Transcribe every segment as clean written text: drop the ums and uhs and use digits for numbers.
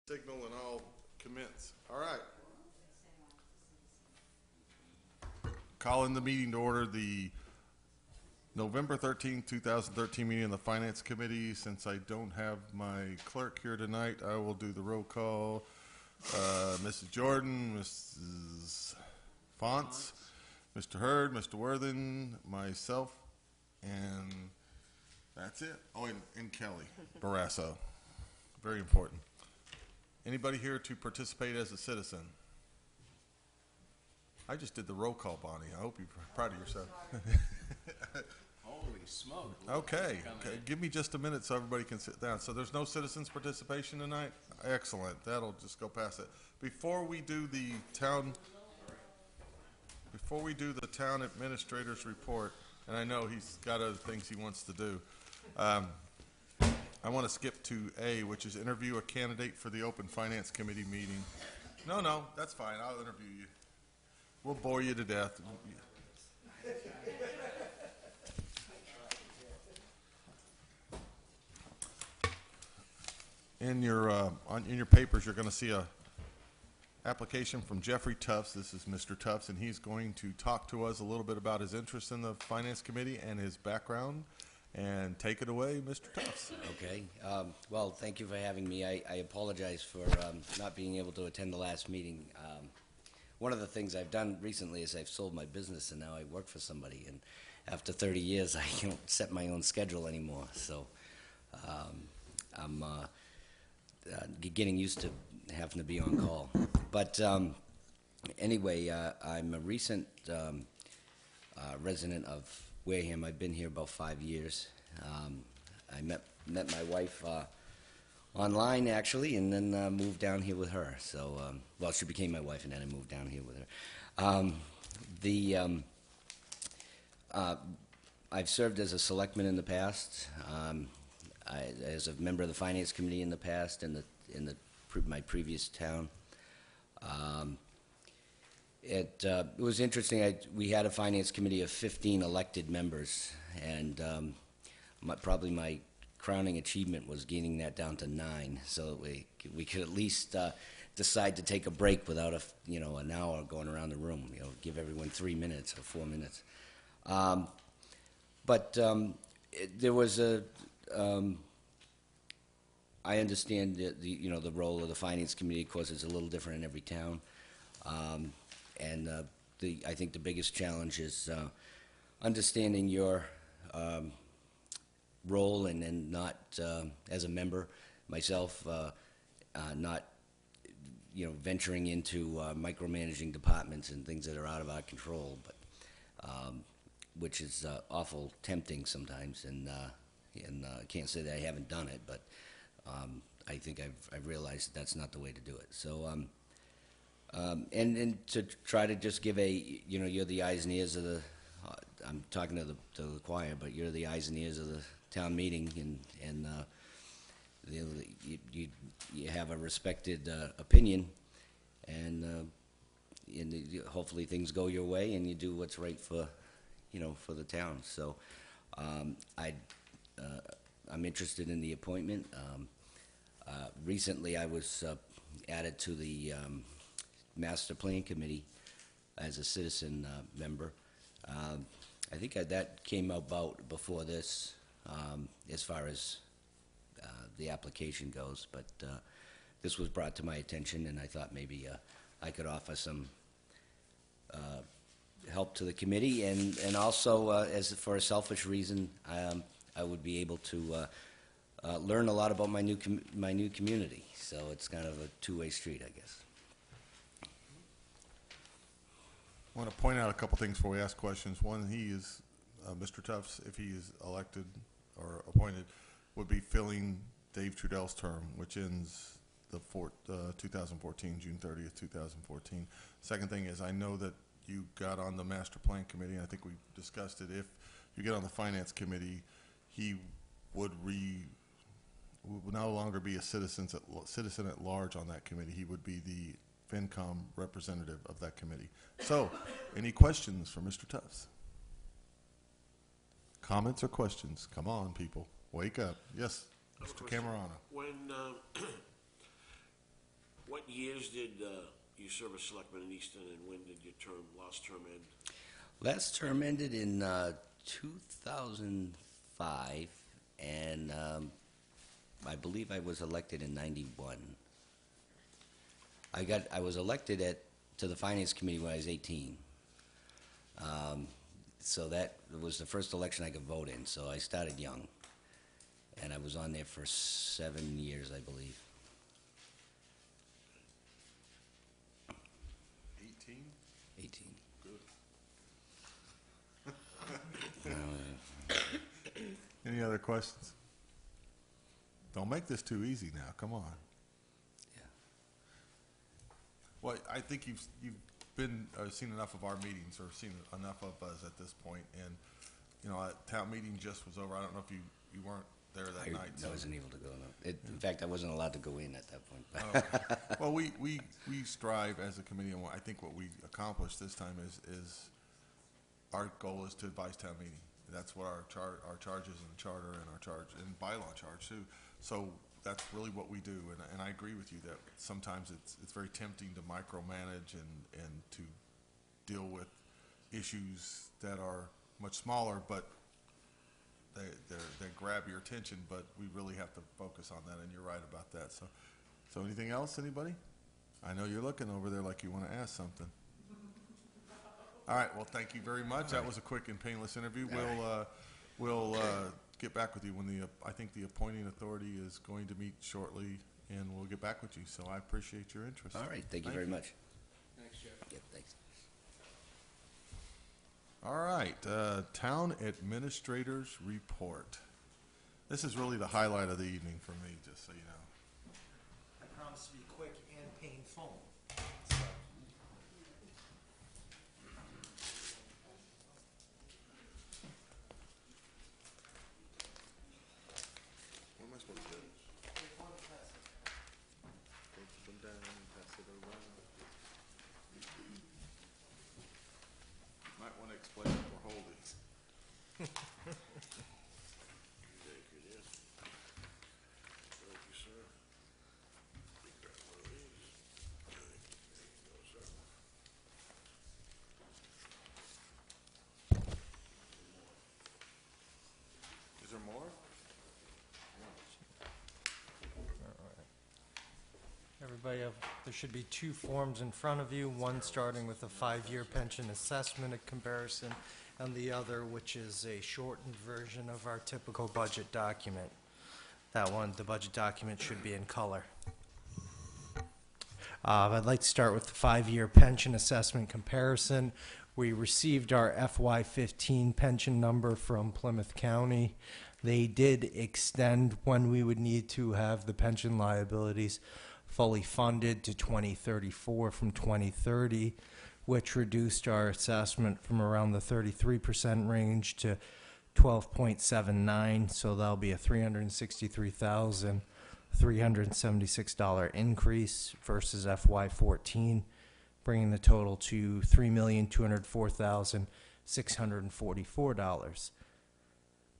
Signal and I'll commence. All right. Calling the meeting to order, the November 13th, 2013 meeting of the Finance Committee. Since I don't have my clerk here tonight, I will do the roll call. Mrs. Jordan, Mrs. Fonts, Mr. Hurd, Mr. Worthen, myself, and that's it. Oh, and Kelly Barrasso. Very important. Anybody here to participate as a citizen? I just did the roll call, Bonnie. I hope you're proud of yourself. Holy smoke. Okay. Give me just a minute so everybody can sit down. So there's no citizens participation tonight? Excellent. That'll just go past it. Before we do the town administrator's report, and I know he's got other things he wants to do, I want to skip to A, which is interview a candidate for the Open Finance Committee meeting. No, that's fine. I'll interview you. We'll bore you to death. In your papers, you're going to see a application from Jeffrey Tufts. This is Mr. Tufts, and he's going to talk to us a little bit about his interest in the Finance Committee and his background. And take it away, Mr. Tufts. Okay. Well, thank you for having me. I apologize for not being able to attend the last meeting. One of the things I've done recently is I've sold my business, and now I work for somebody. And after 30 years, I don't set my own schedule anymore. So I'm getting used to having to be on call. But anyway, I'm a recent resident of Wareham. I've been here about 5 years. I met my wife online, actually, and then moved down here with her. So, well, she became my wife, and then I moved down here with her. I've served as a selectman in the past, as a member of the Finance Committee in the past, in my previous town. It was interesting. We had a Finance Committee of 15 elected members, and probably my crowning achievement was getting that down to 9, so we could at least decide to take a break without an hour going around the room. Give everyone 3 minutes or 4 minutes. But there was I understand the role of the Finance Committee. Of course, it's a little different in every town. And I think the biggest challenge is understanding your role and not, as a member, myself, not venturing into micromanaging departments and things that are out of our control, but which is awful tempting sometimes. And I can't say that I haven't done it, but I think I've realized that's not the way to do it. So. And to try to just give you're the eyes and ears of the, I'm talking to the choir, but you're the eyes and ears of the town meeting, and you have a respected opinion, and hopefully things go your way, and you do what's right for the town. So I'm interested in the appointment. Recently, I was added to the Master Plan Committee as a citizen member. I think that came about before this, as far as the application goes, but this was brought to my attention, and I thought maybe I could offer some help to the committee, and also as for a selfish reason, I would be able to learn a lot about my new community. So it's kind of a two-way street, I guess. I want to point out a couple things before we ask questions. One, he is, Mr. Tufts, if he is elected or appointed, would be filling Dave Trudell's term, which ends the 2014, June 30th, 2014. Second thing is, I know that you got on the Master Plan Committee, and I think we discussed it. If you get on the Finance Committee, he would no longer be a citizen at large on that committee. He would be the FinCom representative of that committee. So, any questions for Mr. Tufts? Comments or questions? Come on, people. Wake up. Yes, Mr. Camerano. When years did you serve as selectman in Easton, and when did your last term end? Last term ended in 2005, and I believe I was elected in '91. I was elected to the finance committee when I was 18. So that was the first election I could vote in. So I started young, and I was on there for 7 years, I believe. 18? 18. Good. Any other questions? Don't make this too easy now. Come on. Yeah. Well, I think you've been seen enough of our meetings, or seen enough of us at this point, and town meeting just was over. I don't know if you weren't there that night. I wasn't able to go. No. In fact, I wasn't allowed to go in at that point. Okay. Well, we strive as a committee, and I think what we accomplished this time is our goal is to advise town meeting. That's what our charge is in the charter, and our charge and bylaw charge too. So that's really what we do, and I agree with you that sometimes it's very tempting to micromanage and to deal with issues that are much smaller, but they grab your attention. But we really have to focus on that, and you're right about that. So anything else, anybody? I know you're looking over there like you want to ask something. All right. Well, thank you very much. That was a quick and painless interview. We'll get back with you when I think the appointing authority is going to meet shortly, and we'll get back with you. So I appreciate your interest. All right. Thank you very much. Thanks, Jeff. Yep, thanks. All right. Town administrators report. This is really the highlight of the evening for me, just so you know. I promise to be quick and painful. What am I supposed to do? Take them down and pass it around. Might want to explain what we're holding. Thank you, dear. Thank you, sir. You grab one of these. There you go, sir. Is there more? Everybody there should be two forms in front of you, one starting with a 5-year pension assessment comparison, and the other, which is a shortened version of our typical budget document. That one, the budget document, should be in color. I'd like to start with the 5-year pension assessment comparison. We received our FY15 pension number from Plymouth County. They did extend when we would need to have the pension liabilities fully funded to 2034 from 2030, which reduced our assessment from around the 33% range to 12.79, so that'll be a $363,376 increase versus FY14, bringing the total to $3,204,644.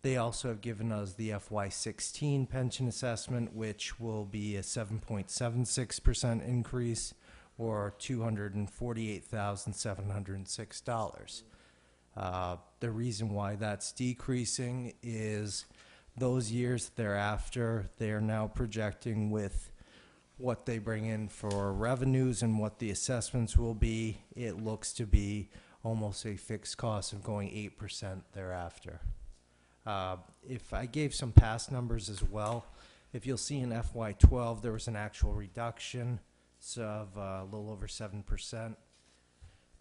They also have given us the FY16 pension assessment, which will be a 7.76% increase, or $248,706. The reason why that's decreasing is those years thereafter, they are now projecting with what they bring in for revenues and what the assessments will be. It looks to be almost a fixed cost of going 8% thereafter. If I gave some past numbers as well, if you'll see in FY12, there was an actual reduction of a little over 7%.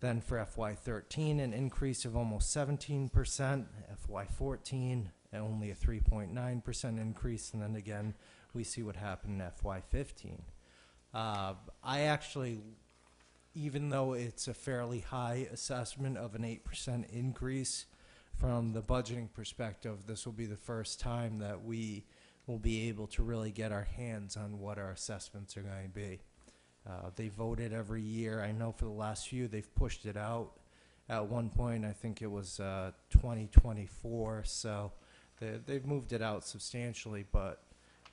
Then for FY13, an increase of almost 17%. FY14, only a 3.9% increase. And then again, we see what happened in FY15. I actually, even though it's a fairly high assessment of an 8% increase, from the budgeting perspective, this will be the first time that we will be able to really get our hands on what our assessments are going to be. They vote it every year. I know for the last few, they've pushed it out. At one point, I think it was 2024, so they've moved it out substantially, but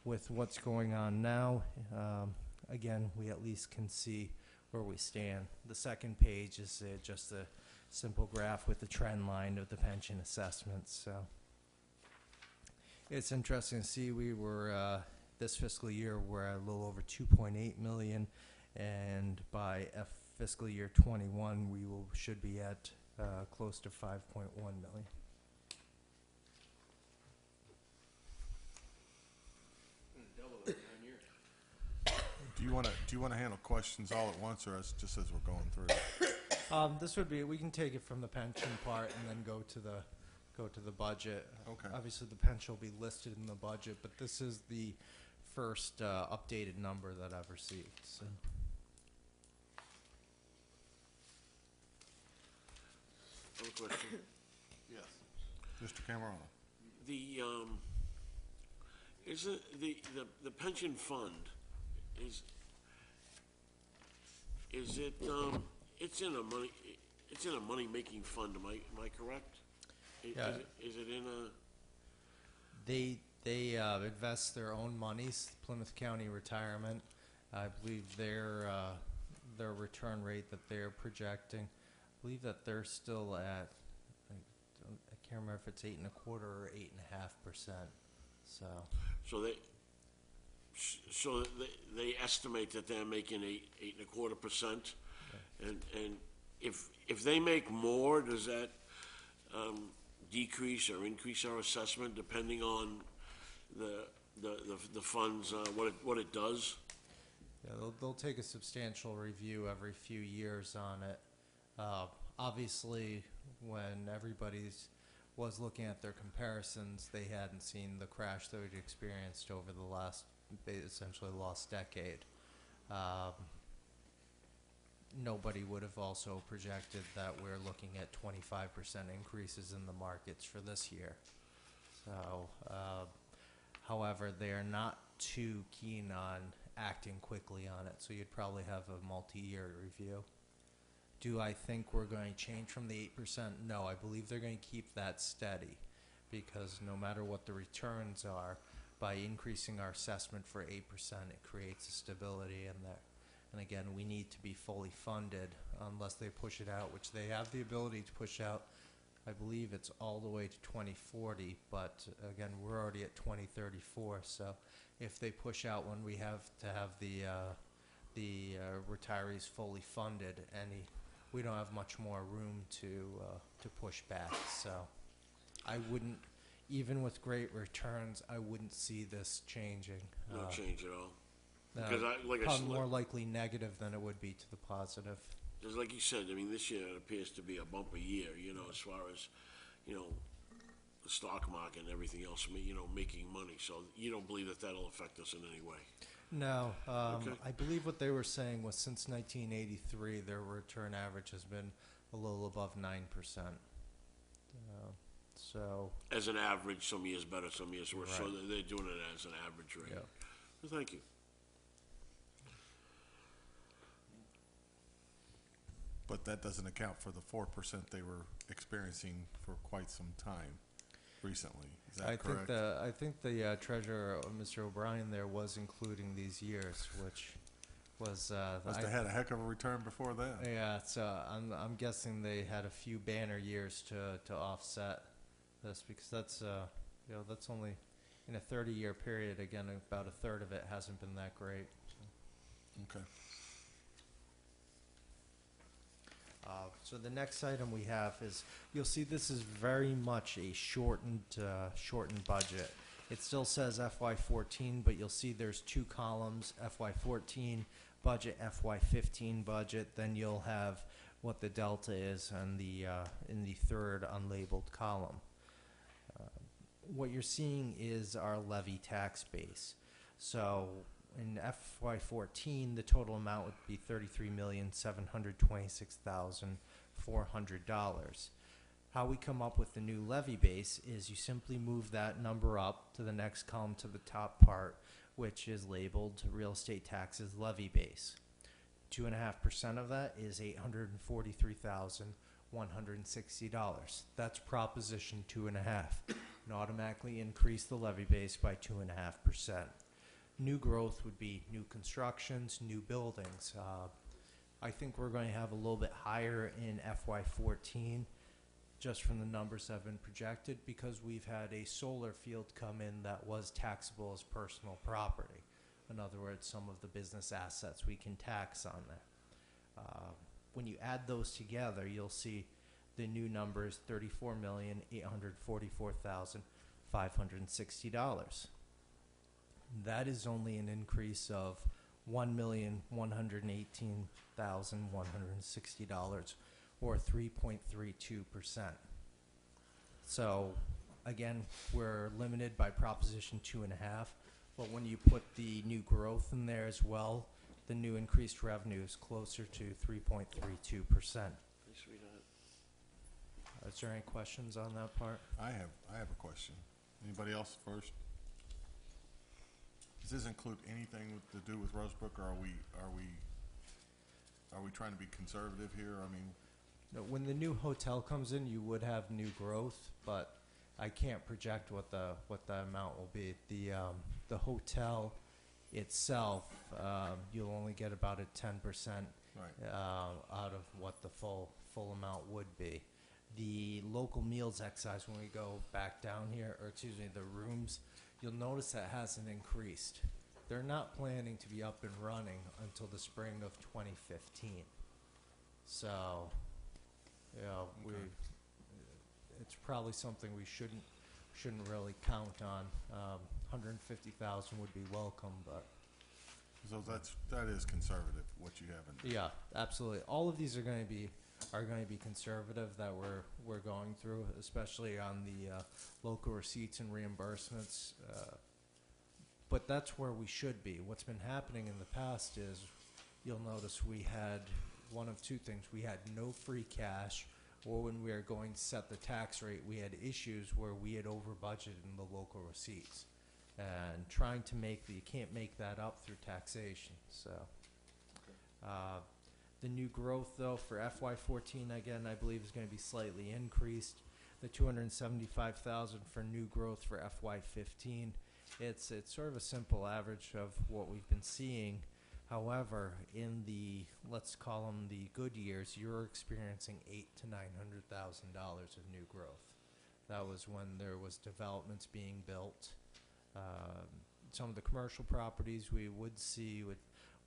with what's going on now, again, we at least can see where we stand. The second page is just a simple graph with the trend line of the pension assessments. So it's interesting to see we were this fiscal year we're at a little over 2.8 million, and by fiscal year 21 we should be at close to 5.1 million. Do you want to handle questions all at once, or just as we're going through? This would be, we can take it from the pension part and then go to the budget. Okay. Obviously, the pension will be listed in the budget, but this is the first updated number that I've received. So. I have a question. Yes. Mr. Cameron. The, is it, the pension fund, is it, it's in a money-making fund, am I correct? Yeah. Is it in a, They invest their own monies. Plymouth County Retirement, I believe their return rate that they're projecting, I believe that they're still at, I can't remember if it's 8.25% or 8.5%. so they estimate that they're making 8.25%? And if they make more, does that, decrease or increase our assessment depending on the funds, what it does? Yeah, they'll take a substantial review every few years on it. Obviously, when everybody's was looking at their comparisons, they hadn't seen the crash that we'd experienced over the last, essentially lost decade. Nobody would have also projected that we're looking at 25% increases in the markets for this year. So, however, they're not too keen on acting quickly on it, so you'd probably have a multi-year review. Do I think we're going to change from the 8%? No, I believe they're going to keep that steady, because no matter what the returns are, by increasing our assessment for 8%, it creates a stability in there. And again, we need to be fully funded unless they push it out, which they have the ability to push out. I believe it's all the way to 2040, but again, we're already at 2034. So if they push out when we have to have the retirees fully funded, we don't have much more room to push back. So I wouldn't, even with great returns, I wouldn't see this changing. No change at all? Because Probably more likely negative than it would be to the positive. Just like you said, I mean, this year it appears to be a bumper year, as far as, the stock market and everything else, making money. So you don't believe that that'll affect us in any way? No. Okay. I believe what they were saying was since 1983, their return average has been a little above 9%. So. As an average, some years better, some years worse. So Right. they're doing it as an average rate. Yeah. Well, thank you. But that doesn't account for the 4% they were experiencing for quite some time recently. Is that correct? I think the treasurer, Mr. O'Brien, there was including these years, which was. Must have had a heck of a return before that. Yeah, so I'm guessing they had a few banner years to offset this, because that's that's only in a 30-year period. Again, about a third of it hasn't been that great. Okay. So the next item we have is, you'll see this is very much a shortened budget. It still says FY14, but you'll see there's two columns: FY14 budget, FY15 budget. Then you'll have what the delta is on in the third unlabeled column. What you're seeing is our levy tax base. So in FY14, the total amount would be $33,726,400. How we come up with the new levy base is you simply move that number up to the next column to the top part, which is labeled real estate taxes levy base. 2.5% of that is $843,160. That's proposition 2.5, and automatically increase the levy base by 2.5%. New growth would be new constructions, new buildings. I think we're going to have a little bit higher in FY14 just from the numbers that have been projected because we've had a solar field come in that was taxable as personal property. In other words, some of the business assets we can tax on that. When you add those together, you'll see the new number is $34,844,560. That is only an increase of $1,118,160, or 3.32%. So, again, we're limited by Proposition 2.5, but when you put the new growth in there as well, the new increased revenue is closer to 3.32%. Is there any questions on that part? I have a question. Anybody else first? Does this include anything to do with Rosebrook, or are we trying to be conservative here? I mean, No, when the new hotel comes in, you would have new growth, but I can't project what the amount will be. The hotel itself, you'll only get about a 10% right. out of what the full amount would be. The local meals excise, when we go back down here, or excuse me, the rooms, you'll notice that hasn't increased. They're not planning to be up and running until the spring of 2015. So, it's probably something we shouldn't really count on. 150,000 would be welcome, but So that is conservative, what you have in there. yeah, absolutely. All of these are going to be conservative that we're going through, especially on the local receipts and reimbursements. But that's where we should be. What's been happening in the past is, you'll notice we had one of two things. We had no free cash, or when we were going to set the tax rate, we had issues where we had over budgeted in the local receipts. And trying to you can't make that up through taxation. So, the new growth though for FY14 again, I believe is going to be slightly increased. The 275,000 for new growth for FY15. It's sort of a simple average of what we've been seeing. However, in the, let's call them the good years, you're experiencing $800,000 to $900,000 of new growth. That was when there was developments being built. Some of the commercial properties we would see with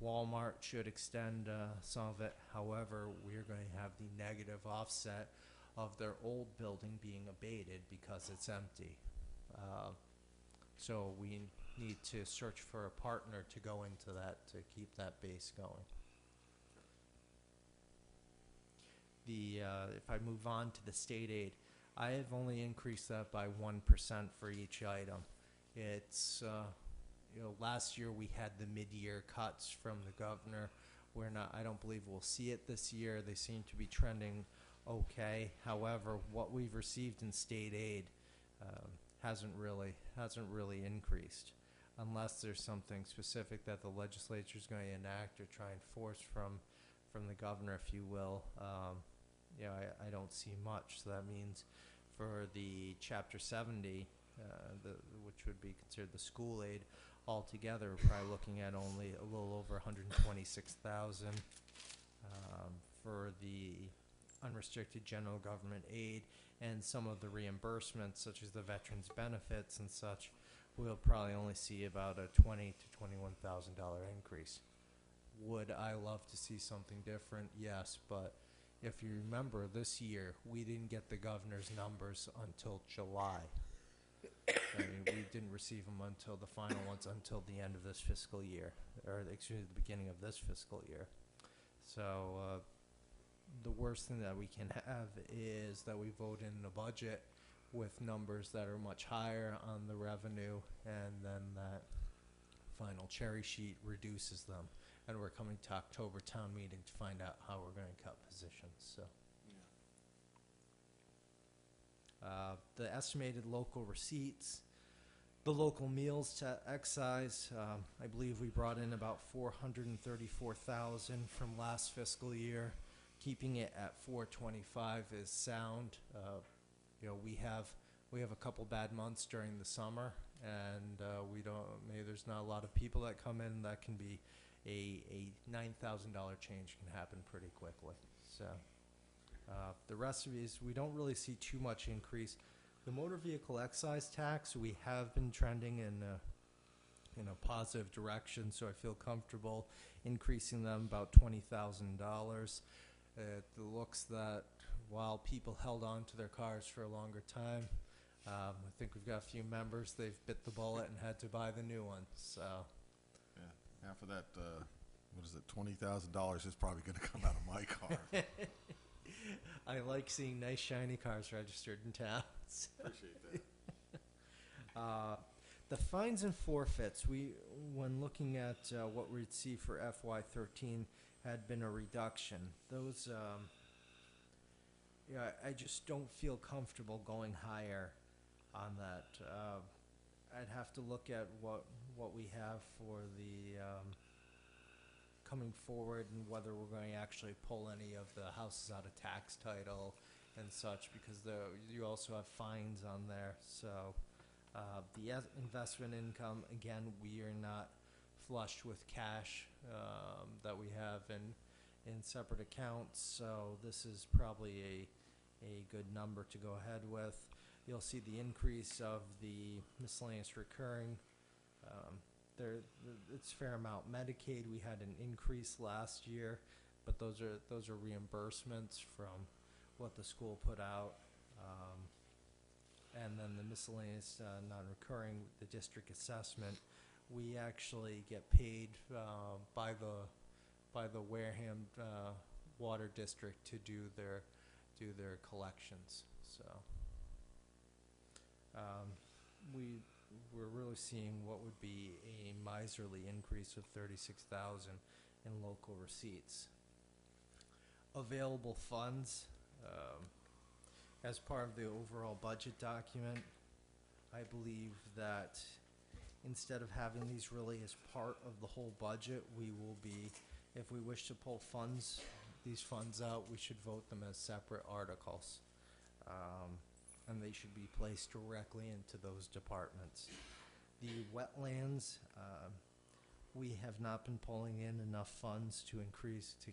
Walmart should extend some of it. However, we're going to have the negative offset of their old building being abated because it's empty. So we need to search for a partner to go into that to keep that base going. If I move on to the state aid, I have only increased that by 1% for each item. It's last year we had the mid-year cuts from the governor. I don't believe we'll see it this year. They seem to be trending okay. However, what we've received in state aid hasn't really increased, unless there's something specific that the legislature is going to enact or try and force from the governor, if you will. I don't see much. So that means for the Chapter 70, which would be considered the school aid, altogether, we're probably looking at only a little over 126,000. For the unrestricted general government aid and some of the reimbursements, such as the veterans benefits and such, we'll probably only see about a $20,000 to $21,000 increase. Would I love to see something different? Yes, but if you remember, this year we didn't get the governor's numbers until July. I mean, we didn't receive them until the final ones until the end of this fiscal year, or excuse me, the beginning of this fiscal year. So the worst thing that we can have is that we vote in a budget with numbers that are much higher on the revenue, and then that final cherry sheet reduces them. And we're coming to October town meeting to find out how we're going to cut positions. So. The estimated local receipts, the local meals to excise, I believe we brought in about $434,000 from last fiscal year. Keeping it at $425 is sound. We have a couple bad months during the summer, and we don't. Maybe there's not a lot of people that come in. That can be a $9,000 change can happen pretty quickly. So the rest of these, we don't really see too much increase. The motor vehicle excise tax, we have been trending in a positive direction, so I feel comfortable increasing them about $20,000. It looks that while people held on to their cars for a longer time, I think we've got a few members, they've bit the bullet and had to buy the new ones. So Yeah, half of that, what is it, $20,000 is probably going to come out of my car. I like seeing nice shiny cars registered in town. So. Appreciate that. The fines and forfeits, when looking at what we'd see for FY13, had been a reduction. Those, I just don't feel comfortable going higher on that. I'd have to look at what we have for the coming forward and whether we're going to actually pull any of the houses out of tax title and such, because you also have fines on there. So the investment income, again, we are not flushed with cash that we have in separate accounts, so this is probably a good number to go ahead with. You'll see the increase of the miscellaneous recurring. It's fair amount. Medicaid, we had an increase last year, but those are reimbursements from what the school put out. And then the miscellaneous non-recurring, the district assessment, we actually get paid by the Wareham Water District to do their collections. So we're really seeing what would be a miserly increase of 36,000 in local receipts. Available funds. As part of the overall budget document, I believe that instead of having these really as part of the whole budget, we will be, if we wish to pull these funds out, we should vote them as separate articles. And they should be placed directly into those departments. The wetlands, we have not been pulling in enough funds to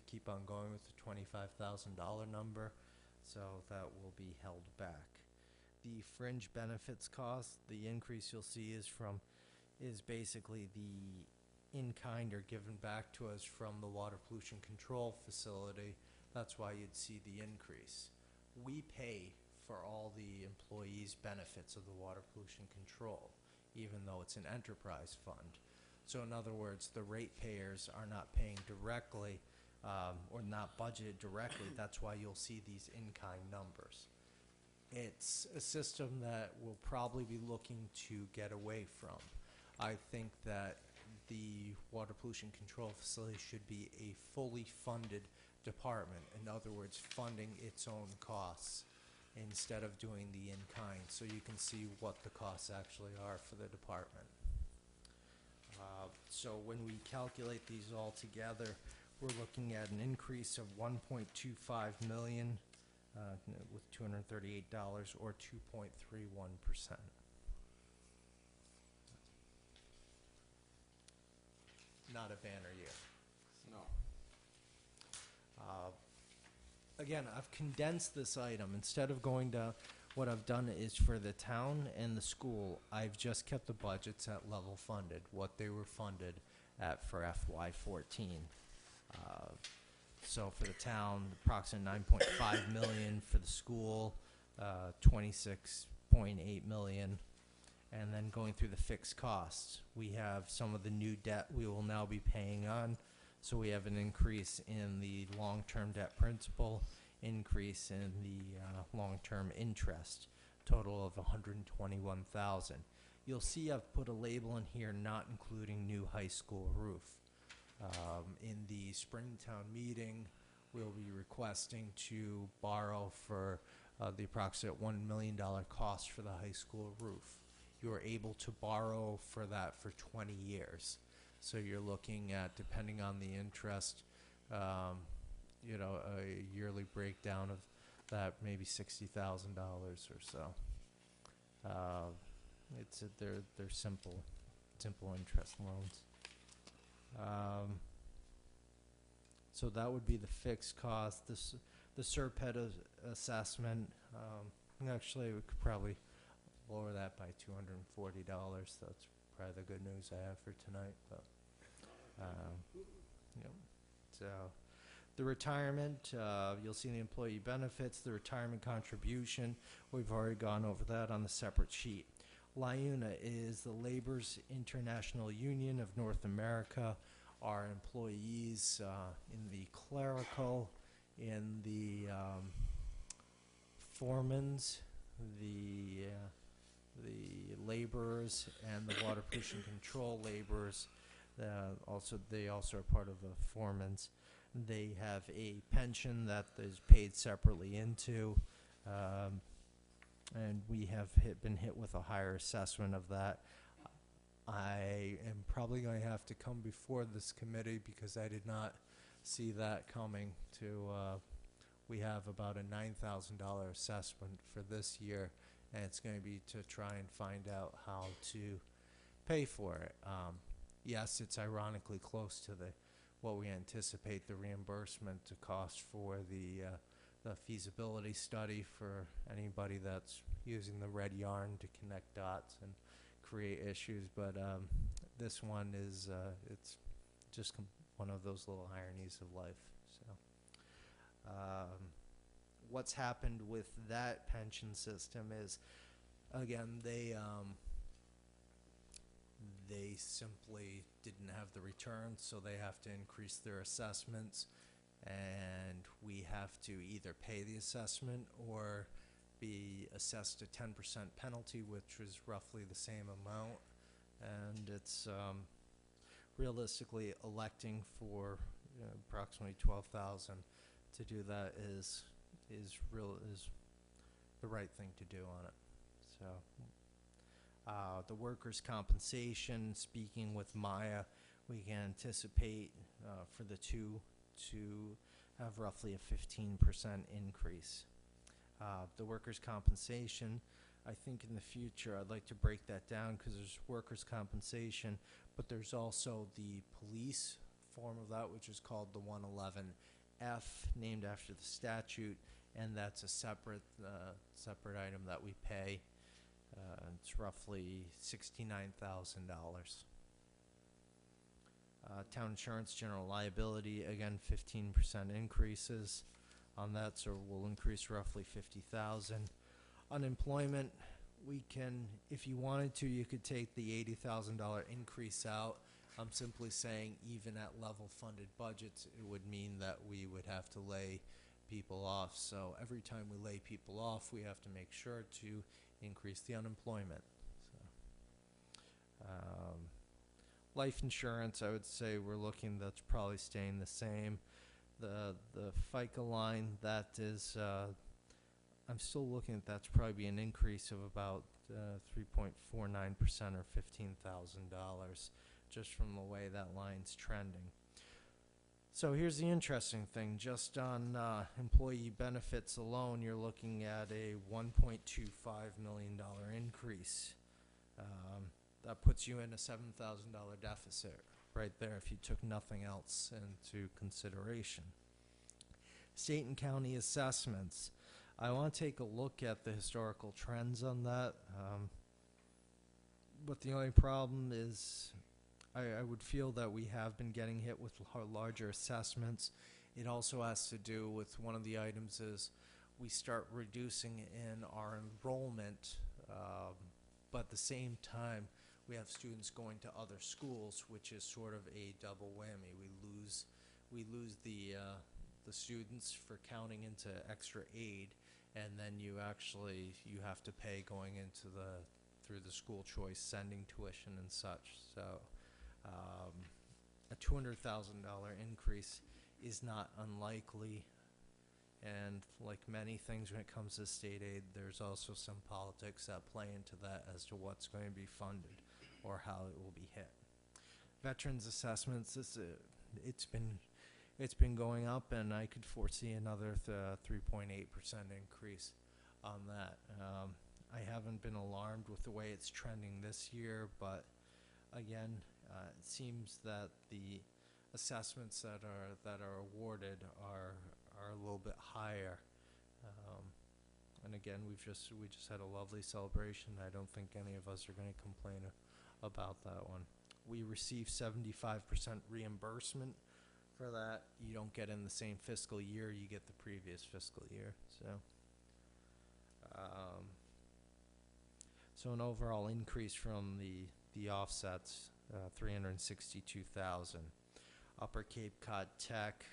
keep on going with the $25,000 number. So that will be held back. The fringe benefits cost, the increase you'll see is basically the in-kind or given back to us from the water pollution control facility. That's why you'd see the increase. We pay for all the employees' benefits of the water pollution control, even though it's an enterprise fund. So in other words, the ratepayers are not paying directly or not budgeted directly. That's why you'll see these in-kind numbers. It's a system that we'll probably be looking to get away from. I think that the water pollution control facility should be a fully funded department. In other words, funding its own costs instead of doing the in-kind, so you can see what the costs actually are for the department. So when we calculate these all together, we're looking at an increase of $1.25 million with $238 or 2.31%. Not a banner year. No. Again, I've condensed this item. Instead of going to, what I've done is for the town and the school, I've just kept the budgets at level funded, what they were funded at for FY14. So for the town, approximately $9.5 million. For the school, $26.8 million. And then going through the fixed costs, we have some of the new debt we will now be paying on. So we have an increase in the long-term debt principal, increase in the long-term interest, total of $121,000. You'll see I've put a label in here not including new high school roof. In the Springtown meeting, we'll be requesting to borrow for the approximate $1 million cost for the high school roof. You are able to borrow for that for 20 years. So you're looking at, depending on the interest, a yearly breakdown of that, maybe $60,000 or so. they're simple interest loans. So that would be the fixed cost. The SERPED assessment, actually, we could probably lower that by $240. That's probably the good news I have for tonight. But, yep. So the retirement, you'll see the employee benefits, the retirement contribution. We've already gone over that on the separate sheet. LIUNA is the Labor's International Union of North America. Our employees in the clerical, in the foremans, the laborers, and the water pollution control laborers. They also are part of the foremans. They have a pension that is paid separately into, and we have been hit with a higher assessment of that. I am probably going to have to come before this committee because I did not see that coming. We have about a $9,000 assessment for this year, and it's going to be to try and find out how to pay for it. Yes, it's ironically close to what we anticipate the reimbursement to cost for the feasibility study for anybody that's using the red yarn to connect dots and create issues, but this one is it's just one of those little ironies of life. So what's happened with that pension system is, again, they simply didn't have the returns, so they have to increase their assessments, and we have to either pay the assessment or be assessed a 10% penalty, which is roughly the same amount. And it's realistically electing for approximately $12,000 to do that is the right thing to do on it. So the workers' compensation, speaking with Maya, we can anticipate for the two to have roughly a 15% increase. The workers' compensation, I think in the future I'd like to break that down because there's workers' compensation, but there's also the police form of that, which is called the 111F, named after the statute, and that's a separate item that we pay. It's roughly $69,000. Town insurance, general liability, again 15% increases on that, so we'll increase roughly $50,000. Unemployment, we can, if you wanted to, you could take the $80,000 increase out. I'm simply saying even at level funded budgets, it would mean that we would have to lay people off. So every time we lay people off, we have to make sure to increase the unemployment. So, life insurance, I would say we're looking, that's probably staying the same. The FICA line, that is, I'm still looking at that's probably an increase of about 3.49% or $15,000 just from the way that line's trending. So here's the interesting thing, just on employee benefits alone, you're looking at a $1.25 million increase. That puts you in a $7,000 deficit right there if you took nothing else into consideration. State and county assessments. I want to take a look at the historical trends on that. But the only problem is I would feel that we have been getting hit with larger assessments. It also has to do with one of the items is we start reducing in our enrollment, but at the same time we have students going to other schools, which is sort of a double whammy. We lose the students for counting into extra aid, and then you have to pay going into through the school choice, sending tuition and such. So a $200,000 increase is not unlikely, and like many things when it comes to state aid, there's also some politics that play into that as to what's going to be funded or how it will be hit. Veterans assessments, it's been going up, and I could foresee another 3.8% increase on that. I haven't been alarmed with the way it's trending this year, but again, it seems that the assessments that are awarded are a little bit higher. Um, and again, we just had a lovely celebration. I don't think any of us are going to complain about that one. We receive 75% reimbursement for that. You don't get in the same fiscal year, you get the previous fiscal year. So an overall increase from the offsets, 362,000. Upper Cape Cod Tech,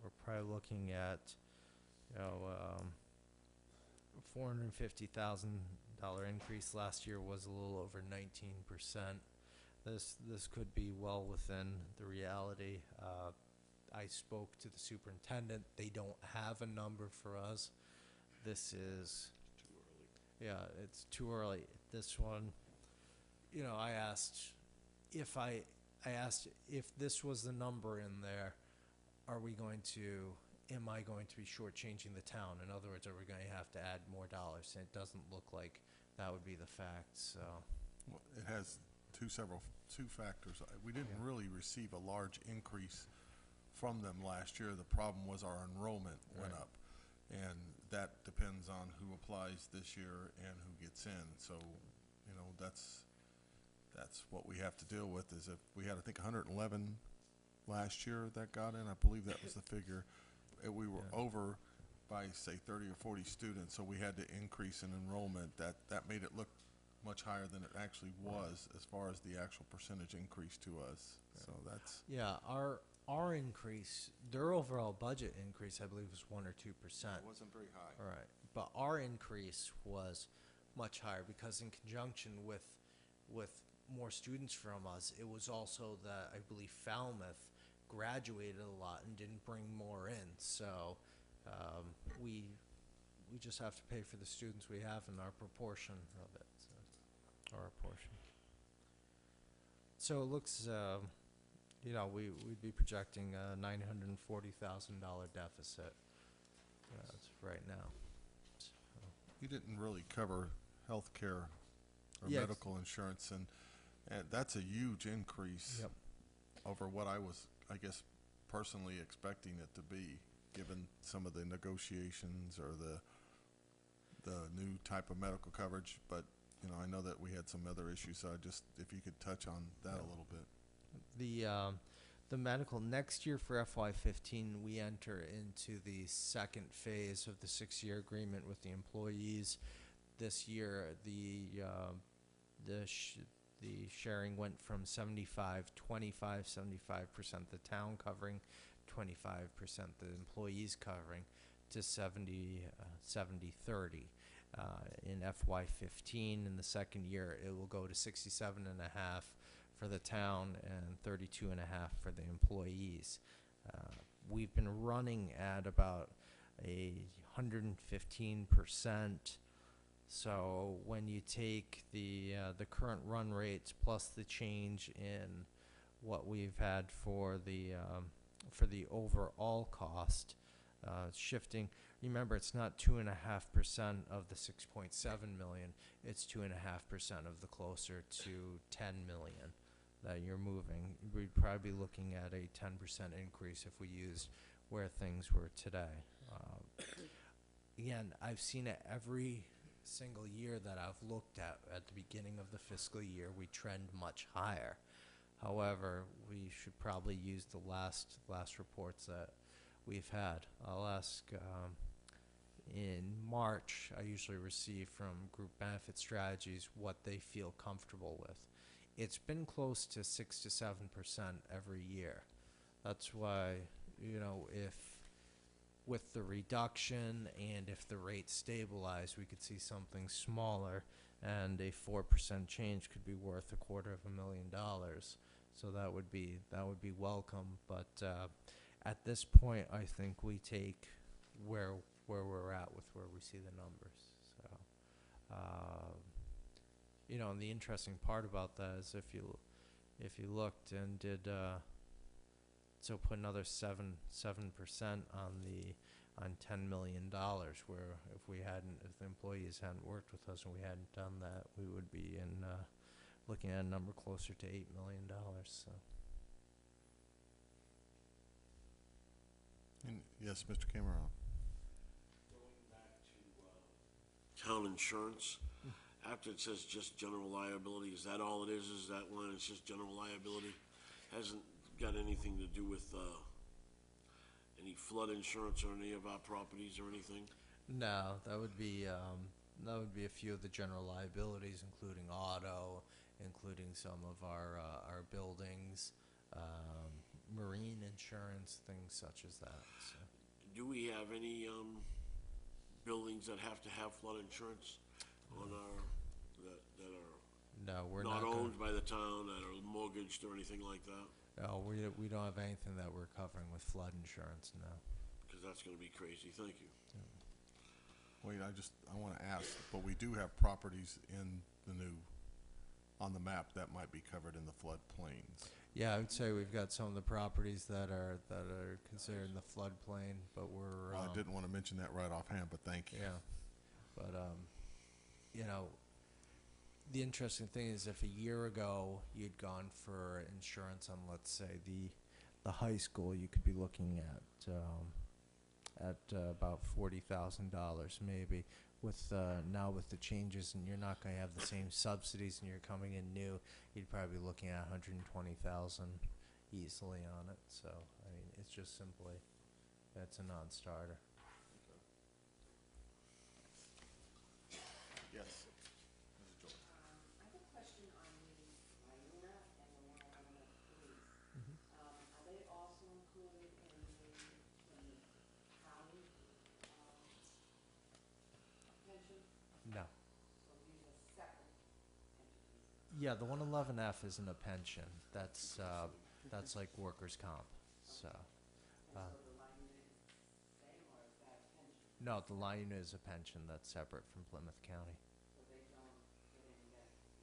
we're probably looking at, $450,000 increase. Last year was a little over 19%. This could be well within the reality. I spoke to the superintendent. They don't have a number for us. This is Too early. yeah, it's too early. This one, I asked if this was the number in there, am I going to be shortchanging the town? In other words, are we going to have to add more dollars? And it doesn't look like that would be the fact, so. Well, it has two factors. We didn't Yeah. really receive a large increase from them last year. The problem was our enrollment went Right. up, and that depends on who applies this year and who gets in. So, that's what we have to deal with. Is if we had, I think, 111 last year that got in. I believe that was the figure. We were Yeah. over by, say, 30 or 40 students, so we had to increase in enrollment. That made it look much higher than it actually was as far as the actual percentage increase to us. So that's, Yeah, our increase, their overall budget increase, I believe, was 1 or 2%. wasn't very high. All right, but our increase was much higher because in conjunction with more students from us, it was also that I believe Falmouth graduated a lot and didn't bring more in. So we just have to pay for the students we have in our proportion of it, our portion. So it looks, we'd be projecting a $940,000 deficit. That's right now. So, You didn't really cover health care or Yeah. medical insurance, and that's a huge increase Yep. over what I was, I guess, personally expecting it to be, given some of the negotiations or the new type of medical coverage. But, I know that we had some other issues, so if you could touch on that a little bit. The medical next year for FY15, we enter into the second phase of the 6-year agreement with the employees. This year, the sharing went from 75-25, 75% the town covering, 25% the employees covering, to 70-30. In FY15, in the second year, it will go to 67.5 for the town and 32.5 for the employees. We've been running at about 115%. So when you take the current run rates plus the change in what we've had for the overall cost, shifting. Remember, it's not 2.5% of the 6.7 million. It's 2.5% of the closer to 10 million that you're moving. We'd probably be looking at a 10% increase if we used where things were today. Again, I've seen it every single year that I've looked at the beginning of the fiscal year. We trend much higher. However, we should probably use the last reports that we've had. I'll ask, in March, I usually receive from Group Benefit Strategies what they feel comfortable with. It's been close to 6 to 7% every year. That's why, if with the reduction and if the rates stabilize, we could see something smaller, and a 4% change could be worth $250,000. So that would be welcome. But at this point, I think we take where we're at with where we see the numbers. So, and the interesting part about that is if you looked and did. So put another 7% on on $10 million, where if the employees hadn't worked with us and we hadn't done that, we would be looking at a number closer to $8 million, so. And, yes, Mr. Cameron. Going back to town insurance, after it says just general liability, is that all it is? Is that line, it's just general liability? Hasn't got anything to do with any flood insurance or any of our properties or anything? No, that would be a few of the general liabilities, including auto, including some of our buildings, marine insurance, things such as that. So. Do we have any buildings that have to have flood insurance on that are No, we're not not owned by the town, that are mortgaged or anything like that? No, we don't have anything that we're covering with flood insurance. No. Because that's going to be crazy. Thank you. Wait, I want to ask, but we do have properties on the map that might be covered in the floodplains. Yeah, I would say we've got some of the properties that are considered in the floodplain, but we're. Well, I didn't want to mention that right offhand, but thank you. Yeah, but you know, the interesting thing is, if a year ago you'd gone for insurance on, let's say, the high school, you could be looking at about $40,000 maybe. With now with the changes, and you're not going to have the same subsidies, and you're coming in new, you'd probably be looking at 120,000 easily on it. So I mean, it's just simply that's a non-starter. Yes. I have a question on the Iona and the 111 of police. Are they also included in the county pension? No. So these are separate entities? Yeah, the 111F isn't a pension. That's like workers' comp. So. So the line unit is the same, or is that a pension? No, the line unit is a pension that's separate from Plymouth County. So they don't get any benefit?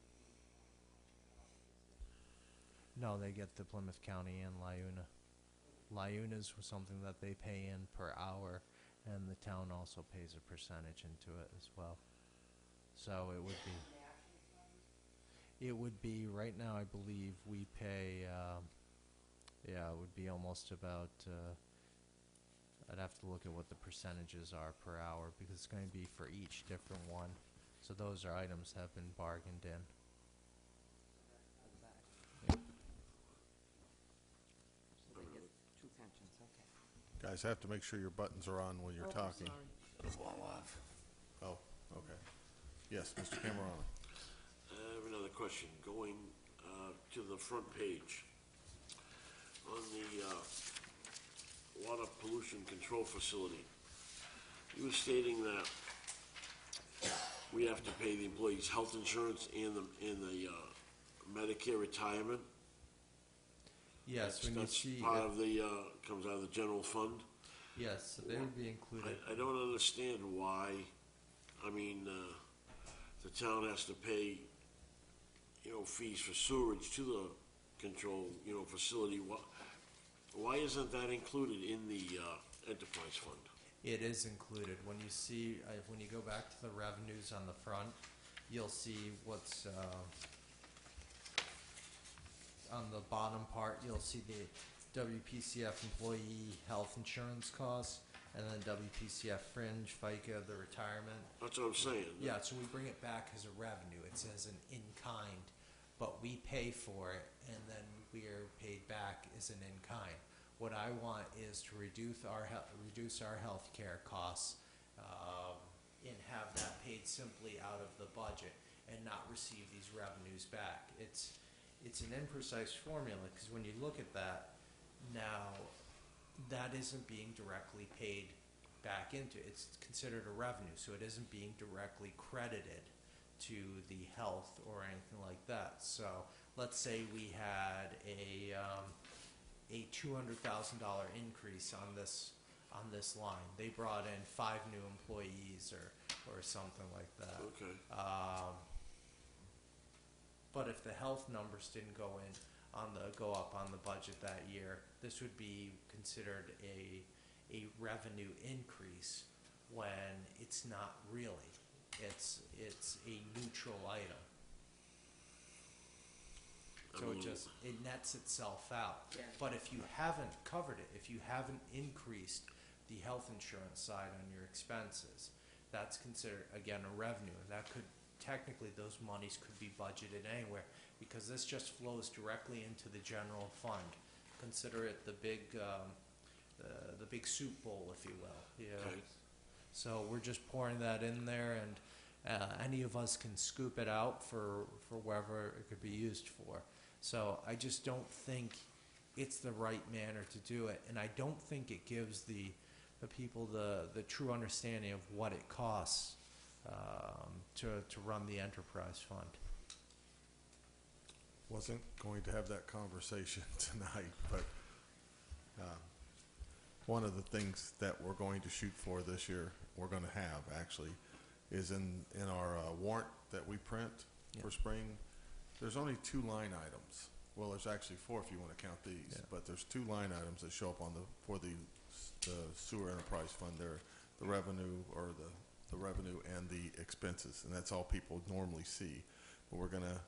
No, they get the Plymouth County and Liuna. Liuna is something that they pay in per hour, and the town also pays a percentage into it as well. So it would be. It would be right now. I believe we pay. Yeah, it would be almost about. I'd have to look at what the percentages are per hour, because it's going to be for each different one. So those are items that have been bargained in. So they get two pensions, okay. Guys, I have to make sure your buttons are on when you're Oh, I'm talking. sorry. Blow off. Oh, okay. Yes, Mr. Cameron. I have another question. Going to the front page. On the water pollution control facility, you were stating that we have to pay the employees' health insurance and the Medicare retirement. Yes, when you That's see. part of the, comes out of the general fund. Yes, so they would be included. I don't understand why, I mean, the town has to pay, fees for sewerage to the control, facility. Why isn't that included in the enterprise fund? It is included. When you see, when you go back to the revenues on the front, you'll see what's on the bottom part. You'll see the WPCF employee health insurance costs, and then WPCF fringe, FICA, the retirement. That's what I'm saying. Yeah, so we bring it back as a revenue. It says an in-kind, but we pay for it, and then we are paid back as an in-kind. What I want is to reduce our health care costs and have that paid simply out of the budget and not receive these revenues back. It's an imprecise formula, because when you look at that, now that isn't being directly paid back into. It's considered a revenue, so it isn't being directly credited to the health or anything like that. So let's say we had a $200,000 increase on this line. They brought in 5 new employees or something like that. Okay. But if the health numbers didn't go up on the budget that year, this would be considered a revenue increase when it's not really. It's a neutral item. So it nets itself out. Yeah. But if you haven't covered it, if you haven't increased the health insurance side on your expenses, that's considered, again, a revenue. That could, technically, those monies could be budgeted anywhere, because this just flows directly into the general fund. Consider it the big soup bowl, if you will. Yeah. Okay. So we're just pouring that in there, and any of us can scoop it out for wherever it could be used for. So I just don't think it's the right manner to do it, and I don't think it gives the people the true understanding of what it costs to run the enterprise fund. Wasn't going to have that conversation tonight, but one of the things that we're going to shoot for this year, we're going to have actually, is in our warrant that we print for spring. There's only 2 line items. Well, there's actually 4 if you want to count these, but there's 2 line items that show up on for the sewer enterprise fund. They're the revenue, or the revenue and the expenses, and that's all people normally see. But we're gonna,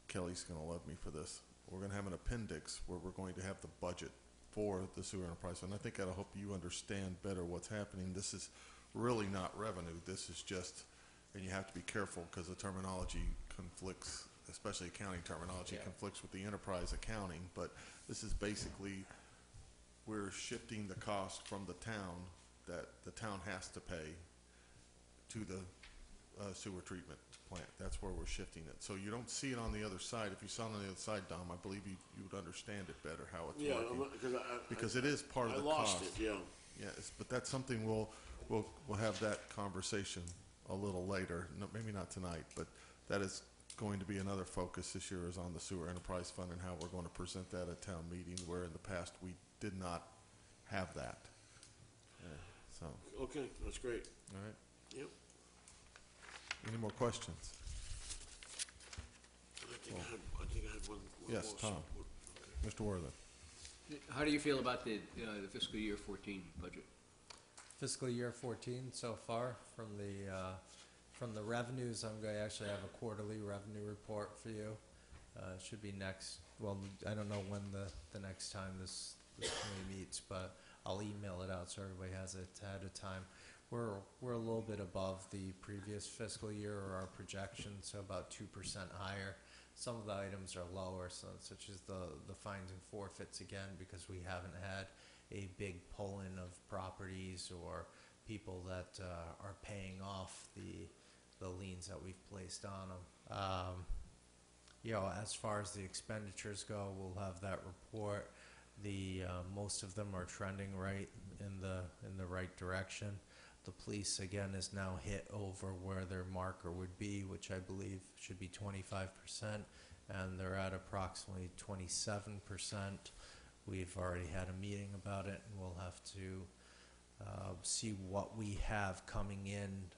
Kelly's gonna love me for this. We're gonna have an appendix where we're going to have the budget for the sewer enterprise fund. I think that'll help you understand better what's happening. This is really not revenue. This is just, and you have to be careful because the terminology conflicts, especially accounting terminology, conflicts with the enterprise accounting. But this is basically, we're shifting the cost from the town, that the town has to pay, to the sewer treatment plant. That's where we're shifting it. So you don't see it on the other side. If you saw it on the other side, Dom, I believe you would understand it better, how it's working. Because it is part of the cost. I lost it, yeah. Yes, but that's something we'll have that conversation a little later. No, maybe not tonight, but that is going to be another focus this year, is on the sewer enterprise fund and how we're going to present that at town meeting, where in the past we did not have that. So, Okay, that's great. all right. Yep. Any more questions? I think I had one Yes, more. Tom. Okay. Mr. Worthing? How do you feel about the fiscal year 14 budget? Fiscal year 14 so far, from the revenues, I'm going to actually have a quarterly revenue report for you. It should be next, well, I don't know when the next time this committee meets, but I'll email it out so everybody has it ahead of time. We're a little bit above the previous fiscal year, or our projection, so about 2% higher. Some of the items are lower, such as the fines and forfeits, again, because we haven't had a big pull-in of properties or people that are paying off the liens that we've placed on them. As far as the expenditures go, we'll have that report. Most of them are trending right in the right direction. The police, again, is now hit over where their marker would be, which I believe should be 25%, and they're at approximately 27%. We've already had a meeting about it, and we'll have to see what we have coming in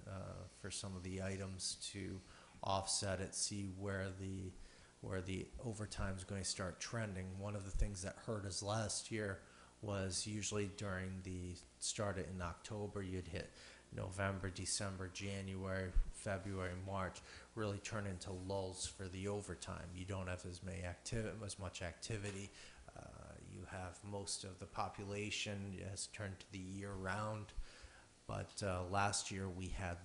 for some of the items to offset it, see where the overtime is going to start trending. One of the things that hurt us last year was usually during the start in October, you'd hit November, December, January, February, March, really turn into lulls for the overtime. You don't have as much activity. You have most of the population has turned to the year round. But last year we had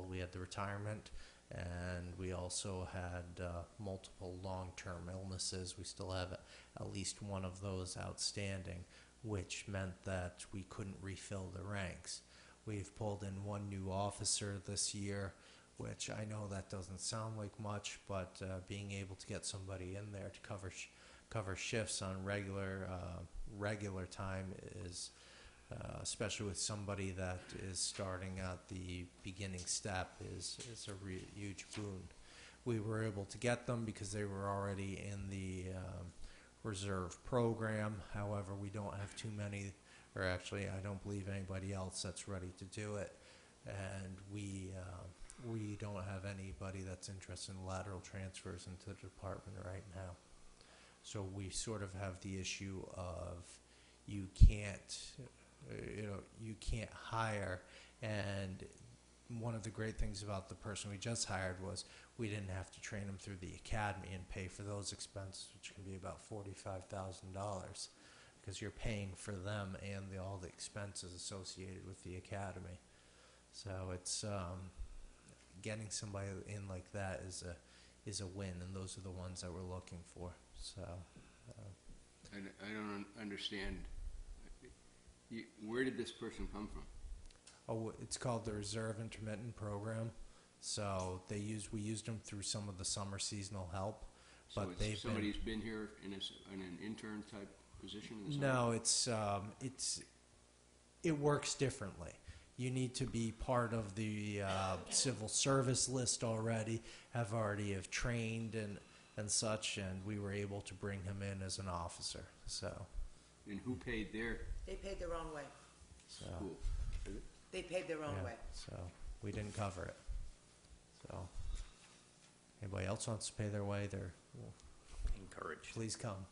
we had the retirement, and we also had multiple long-term illnesses. We still have at least one of those outstanding, which meant that we couldn't refill the ranks. We've pulled in one new officer this year, which I know that doesn't sound like much, but being able to get somebody in there to cover shifts on regular time is, especially with somebody that is starting at the beginning step, is a huge boon. We were able to get them because they were already in the reserve program. However, we don't have too many, or actually I don't believe anybody else that's ready to do it, and we don't have anybody that's interested in lateral transfers into the department right now. So we sort of have the issue of you you can't hire. And one of the great things about the person we just hired was we didn't have to train them through the academy and pay for those expenses, which can be about $45,000, because you're paying for them and all the expenses associated with the academy. So it's getting somebody in like that is a win, and those are the ones that we're looking for. So I don't understand. Where did this person come from? it's called the Reserve Intermittent Program. So we used them through some of the summer seasonal help, So but they've somebody's been here in an intern type position? In the no, it works differently. You need to be part of the civil service list already, have trained and such, and we were able to bring him in as an officer. So, And who paid their They paid their own way. school? They paid their own yeah, way. so we didn't cover it. So, anybody else wants to pay their way, Encouraged. please come.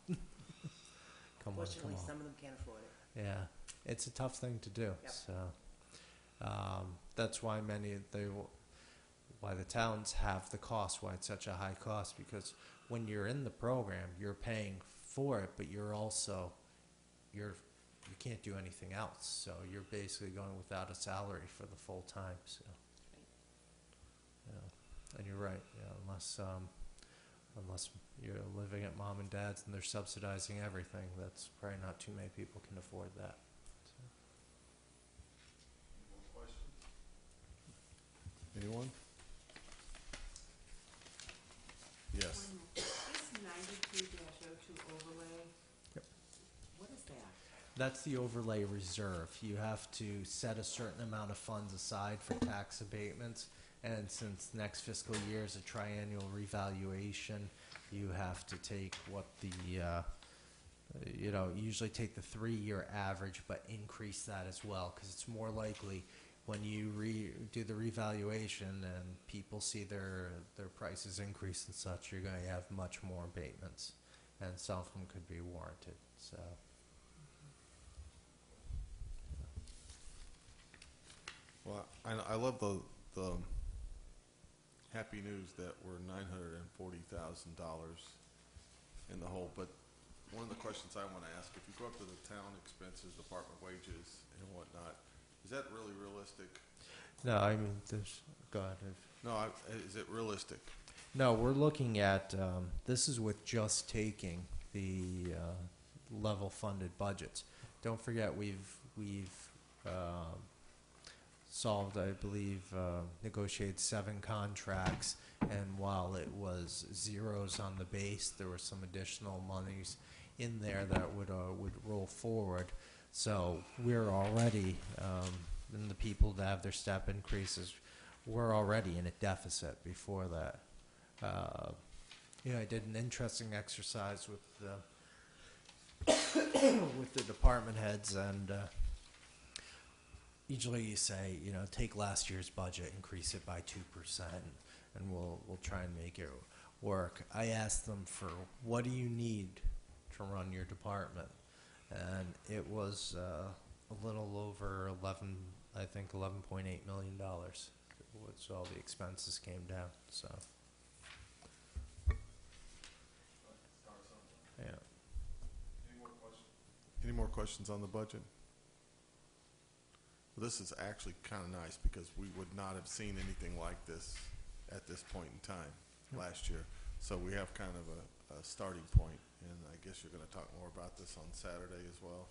Come Fortunately, on. some of them can't afford it. Yeah, it's a tough thing to do. Yep. So that's why why the towns have the cost, why it's such a high cost, because when you're in the program, you're paying for it, but you can't do anything else. So you're basically going without a salary for the full time. So, yeah, and you're right. Yeah, unless you're living at mom and dad's and they're subsidizing everything, that's probably not too many people can afford that. So. Anyone? Yes. This 93-02 overlay. Yep. What is that? That's the overlay reserve. You have to set a certain amount of funds aside for tax abatements, and since next fiscal year is a triennial revaluation, you have to take what usually take the 3-year average, but increase that as well, because it's more likely when you do the revaluation and people see their prices increase and such, you're going to have much more abatements, and some of them could be warranted. So. Well, I love the happy news that we're $940,000 in the hole. But one of the questions I want to ask: if you go up to the town expenses, department wages, and whatnot, is that really realistic? No, I mean, go ahead. No, is it realistic? No, we're looking at, this is with just taking the level funded budgets. Don't forget, we've solved, I believe, negotiated 7 contracts, and while it was zeros on the base, there were some additional monies in there that would roll forward. So we're already, and the people that have their step increases, we're already in a deficit before that. I did an interesting exercise with with the department heads, and usually you say, take last year's budget, increase it by 2%, and we'll try and make it work. I asked them for, what do you need to run your department? And it was a little over $11.8 million. Which all the expenses came down. So, yeah. Any more questions on the budget? Well, this is actually kind of nice because we would not have seen anything like this at this point in time last year. So we have kind of a starting point, and I guess you're going to talk more about this on Saturday as well.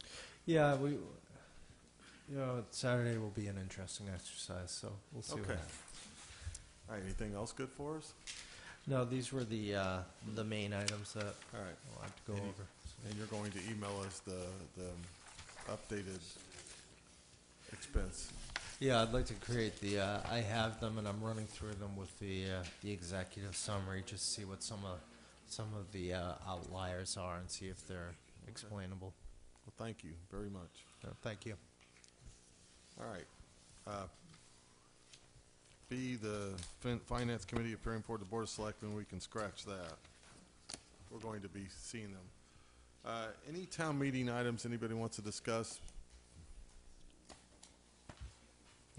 Yeah, Saturday will be an interesting exercise, so we'll see. Okay. What happens. All right. Anything else good for us? No, these were the main items that All right. we'll have to go over. And you're going to email us the updated expense. Yeah, I'd like to create I have them, and I'm running through them with the executive summary, just to see what some of the outliers are and see if they're explainable. Well, thank you very much. Thank you. All right. B, the Finance Committee appearing before the Board of Selectmen, we can scratch that. We're going to be seeing them. Any town meeting items anybody wants to discuss?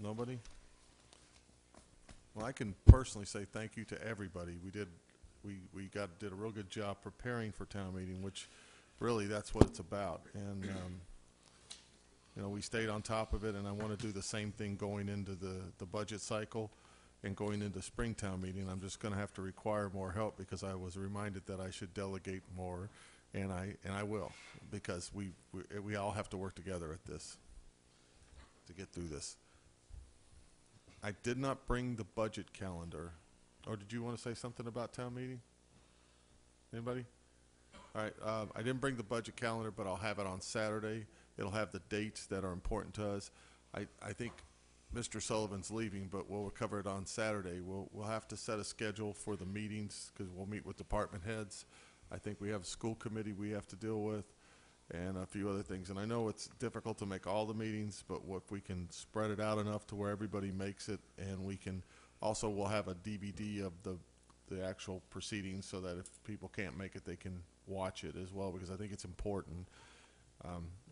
Nobody? Well, I can personally say thank you to everybody. Did a real good job preparing for town meeting, which really that's what it's about. And we stayed on top of it, and I want to do the same thing going into the budget cycle and going into Springtown meeting. I'm just going to have to require more help because I was reminded that I should delegate more, and I will, because we all have to work together at this to get through this. I did not bring the budget calendar. Or did you want to say something about town meeting? Anybody? All right, I didn't bring the budget calendar, but I'll have it on Saturday. It'll have the dates that are important to us. I think Mr. Sullivan's leaving, but we'll cover it on Saturday. We'll have to set a schedule for the meetings because we'll meet with department heads. I think we have a school committee we have to deal with and a few other things. And I know it's difficult to make all the meetings, but if we can spread it out enough to where everybody makes it, and we can also, we'll have a DVD of the actual proceedings so that if people can't make it, they can watch it as well, because I think it's important.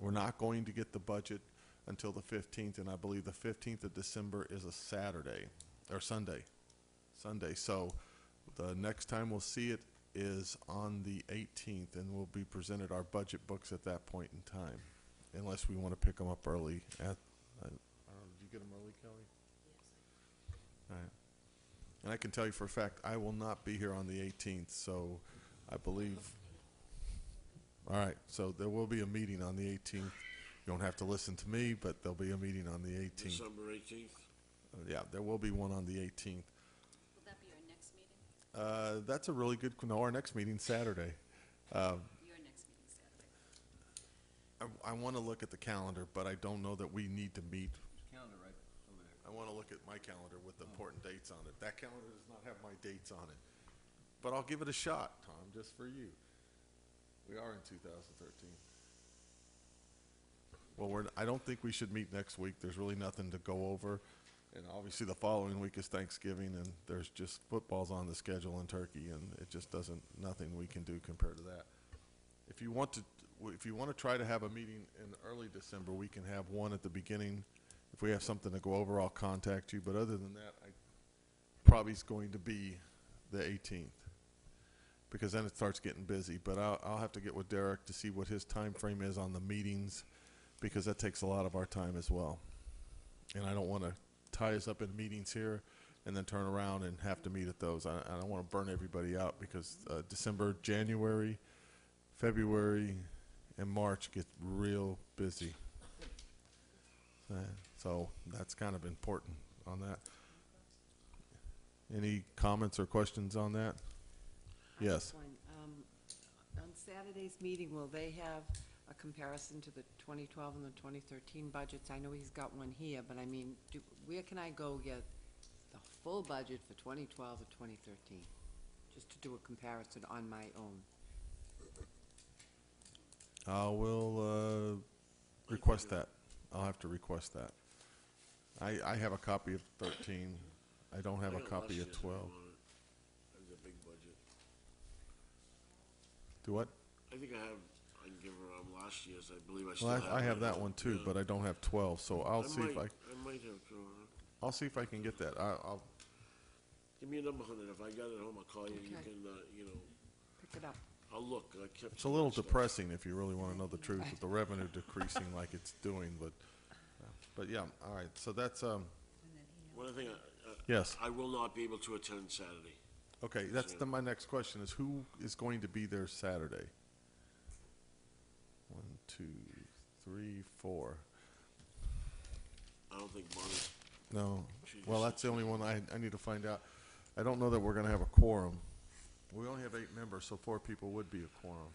We're not going to get the budget until the 15th, and I believe the 15th of December is a Saturday, or Sunday. So the next time we'll see it is on the 18th, and we'll be presented our budget books at that point in time, unless we want to pick them up early. I don't know, did you get them early, Kelly? Yes. All right. And I can tell you for a fact, I will not be here on the 18th, so I believe. All right, so there will be a meeting on the 18th. You don't have to listen to me, but there'll be a meeting on the 18th. December 18th? Yeah, there will be one on the 18th. Will that be our next meeting? That's a really good, no, our next meeting's Saturday. Your next meeting Saturday. I want to look at the calendar, but I don't know that we need to meet. Calendar right over there. I want to look at my calendar with the important dates on it. That calendar does not have my dates on it. But I'll give it a shot, Tom, just for you. We are in 2013. Well, I don't think we should meet next week. There's really nothing to go over. And obviously the following week is Thanksgiving, and there's just football's on the schedule in Turkey, and it just nothing we can do compared to that. If you want to try to have a meeting in early December, we can have one at the beginning. If we have something to go over, I'll contact you. But other than that, probably is going to be the 18th, because then it starts getting busy. But I'll have to get with Derek to see what his time frame is on the meetings, because that takes a lot of our time as well. And I don't want to tie us up in meetings here and then turn around and have to meet at those. I don't want to burn everybody out, because December, January, February, and March get real busy. So that's kind of important on that. Any comments or questions on that? Yes. On Saturday's meeting, will they have a comparison to the 2012 and the 2013 budgets? I know he's got one here, but I mean, where can I go get the full budget for 2012 or 2013? Just to do a comparison on my own. I will request that. I'll have to request that. I have a copy of 13. I don't have a copy of 12. That's a big budget. Do what? I think I can give her last year's, I believe I still Well, have. I have it. that one too, Yeah. but I don't have 12. So I'll see if I might have to. I'll see if I can get that. I'll Give me a number, Hunter. If I got it home, I'll call you. You Okay. can, Pick it up. I'll look. I kept. It's a little some stuff. depressing if you really want to know the truth, with the revenue decreasing like it's doing. But yeah, all right. So that's One other thing, yes. I will not be able to attend Saturday. Okay, that's my next question is who is going to be there Saturday? 1, 2, 3, 4. I don't think Bonnie. No. She Well, just- that's the only one I need to find out. I don't know that we're going to have a quorum. We only have 8 members, so 4 people would be a quorum.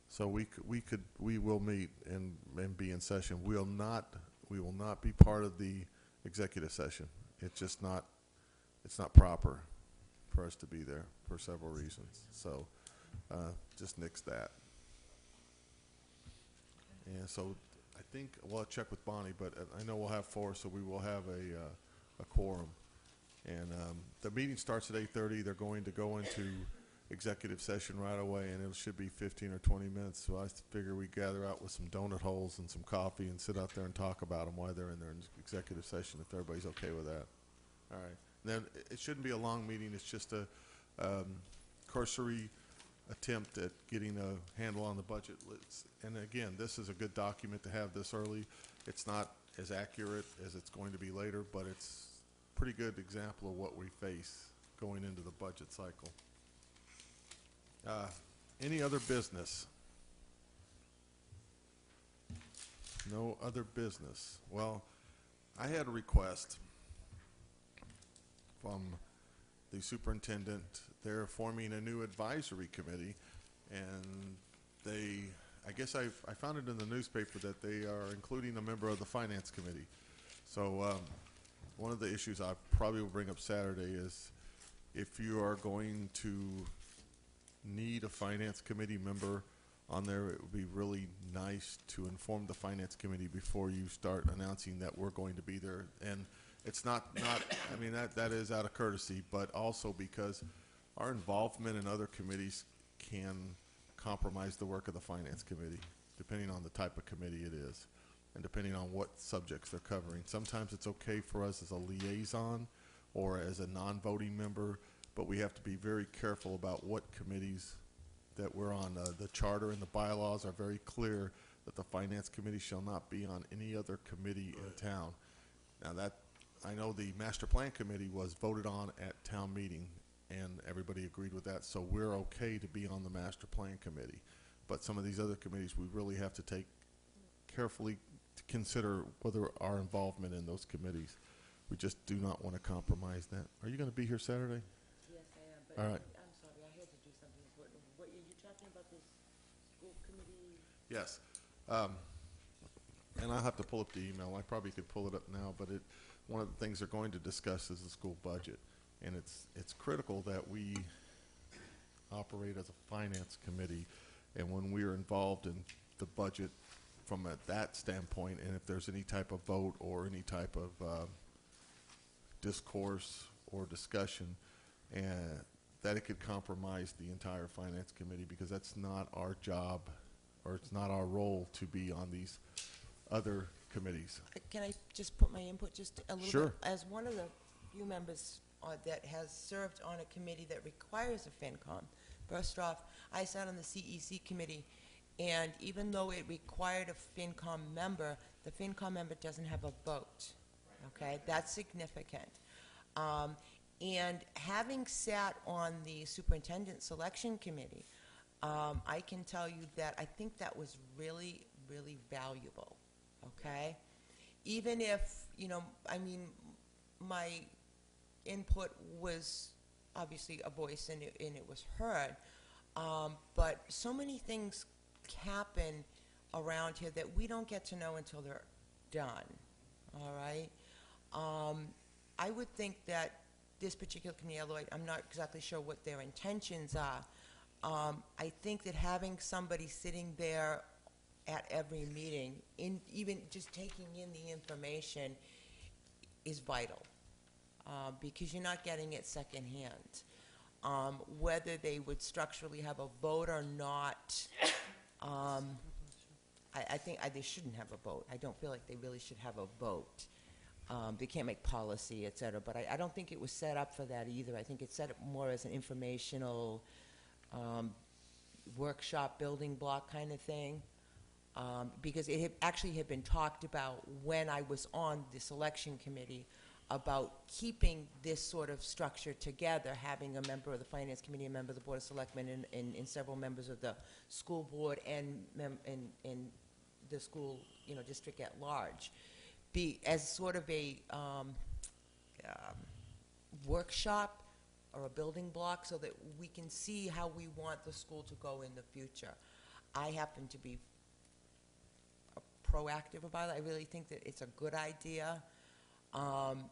So we will meet and be in session. We will not be part of the executive session. It's just not, it's not proper for us to be there for several reasons. So, just nix that. And so I think, well, I'll check with Bonnie, but I know we'll have 4, so we will have a quorum. And the meeting starts at 8:30. They're going to go into executive session right away, and it should be 15 or 20 minutes. So I figure we gather out with some donut holes and some coffee and sit out there and talk about them while they're in their executive session, if everybody's okay with that. All right. Then it shouldn't be a long meeting. It's just a cursory attempt at getting a handle on the budget. And again, this is a good document to have this early. It's not as accurate as it's going to be later, but it's a pretty good example of what we face going into the budget cycle. Any other business? No other business. Well, I had a request from the superintendent. They're forming a new advisory committee, and I guess I found it in the newspaper that they are including a member of the finance committee. So one of the issues I probably will bring up Saturday is if you are going to need a finance committee member on there, it would be really nice to inform the finance committee before you start announcing that we're going to be there. And it's not I mean, that is out of courtesy, but also because our involvement in other committees can compromise the work of the finance committee, depending on the type of committee it is and depending on what subjects they're covering. Sometimes it's okay for us as a liaison or as a non-voting member, but we have to be very careful about what committees that we're on. The charter and the bylaws are very clear that the finance committee shall not be on any other committee in town. Now that, I know the master plan committee was voted on at town meeting and everybody agreed with that, so we're okay to be on the master plan committee. But some of these other committees, we really have to take carefully to consider whether our involvement in those committees. We just do not want to compromise that. Are you going to be here Saturday? Yes, I am, but All right. I'm sorry, I had to do something important. What, are you talking about this school committee? Yes. And I'll have to pull up the email. I probably could pull it up now, but one of the things they're going to discuss is the school budget. And it's critical that we operate as a finance committee, and when we are involved in the budget from that standpoint, and if there's any type of vote or any type of discourse or discussion, and that it could compromise the entire finance committee, because that's not our job, or it's not our role to be on these other committees. Can I just put my input just a little Sure. bit? As one of the few members that has served on a committee that requires a FinCom, first off, I sat on the CEC committee, and even though it required a FinCom member, the FinCom member doesn't have a vote. Okay, that's significant. And having sat on the superintendent selection committee, I can tell you that I think that was really, really valuable. Okay, even if, you know, I mean, my input was obviously a voice and it was heard, but so many things happen around here that we don't get to know until they're done. All right. I would think that this particular committee, although I'm not exactly sure what their intentions are, I think that having somebody sitting there at every meeting, even just taking in the information, is vital, because you're not getting it secondhand. Whether they would structurally have a vote or not, I think they shouldn't have a vote. I don't feel like they really should have a vote. They can't make policy, et cetera, but I don't think it was set up for that either. I think it's set up more as an informational workshop, building block kind of thing, because it actually had been talked about when I was on the selection committee about keeping this sort of structure together, having a member of the finance committee, a member of the board of selectmen, and several members of the school board and the school, you know, district at large, be as sort of a workshop or a building block so that we can see how we want the school to go in the future. I happen to be proactive about it. I really think that it's a good idea.